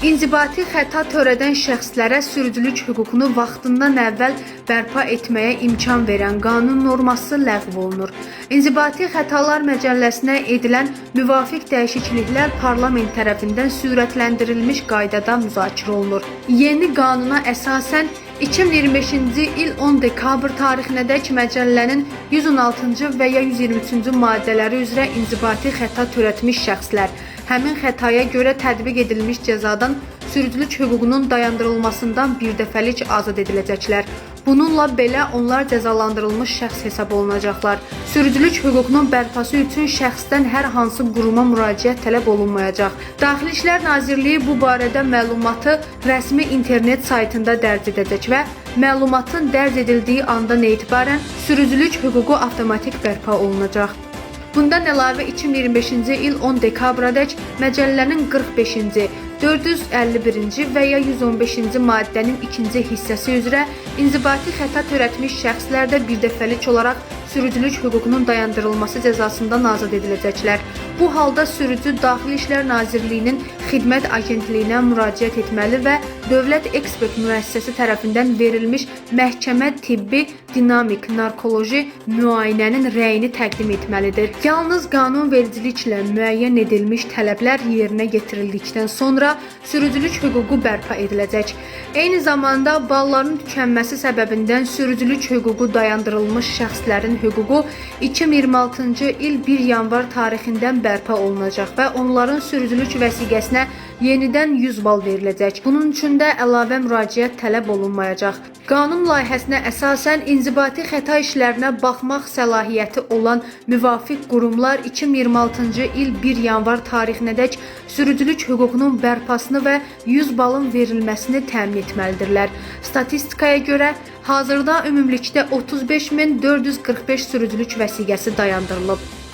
İnzibati xəta törədən şəxslərə sürücülük hüququnu vaxtından əvvəl bərpa etməyə imkan verən qanun norması ləğv olunur. İnzibati xətalar məcəlləsinə edilən müvafiq dəyişikliklər parlament tərəfindən sürətləndirilmiş qaydada müzakirə olunur. Yeni qanuna əsasən 2025-ci il 10 dekabr tarixinədək məcəllənin 116-cı və ya 123-cü maddələri üzrə inzibati xəta törətmiş şəxslər həmin xətaya görə tətbiq edilmiş cəzadan sürücülük hüququnun dayandırılmasından birdəfəlik azad ediləcəklər. Bununla belə onlar cəzalandırılmış şəxs hesab olunacaqlar. Sürücülük hüququnun bərpası üçün şəxsdən hər hansı quruma müraciət tələb olunmayacaq. Daxili İşlər Nazirliyi bu barədə məlumatı rəsmi internet saytında dərc edəcək və məlumatın dərc edildiyi andan etibarən sürücülük hüququ avtomatik bərpa olunacaq. Bundan əlavə 2025-ci il 10 dekabradək məcəllənin 45-ci, 451-ci və ya 115-ci maddənin ikinci hissəsi üzrə inzibati xəta törətmiş şəxslər də birdəfəlik olaraq sürücülük hüququnun dayandırılması cəzasından azad ediləcəklər. Bu halda sürücü Daxili İşlər Nazirliyinin Xidmət Agentliyinə müraciət etməli və Dövlət Ekspert Müəssisəsi tərəfindən verilmiş məhkəmə tibbi dinamik narkoloji müayinənin rəyini təqdim etməlidir. Yalnız qanunvericiliklə müəyyən edilmiş tələblər yerinə yetirildikdən sonra sürücülük hüququ bərpa ediləcək. Eyni zamanda balların tükənməsi səbəbindən sürücülük hüququ dayandırılmış şəxslərin hüququ 2026-cı il 1 yanvar tarixindən bərpa olunacaq və onların sürücülük vəsiqəsinə yenidən 100 bal veriləcək. Bunun üçün də əlavə müraciət tələb olunmayacaq. Qanun layihəsinə əsasən inzibati xəta işlərinə baxmaq səlahiyyəti olan müvafiq qurumlar 2026-cı il 1 yanvar tarixinədək sürücülük hüququnun bərpasını və 100 balın verilməsini təmin etməlidirlər. Statistikaya görə hazırda ümumilikdə 35.445 sürücülük vəsiqəsi dayandırılıb.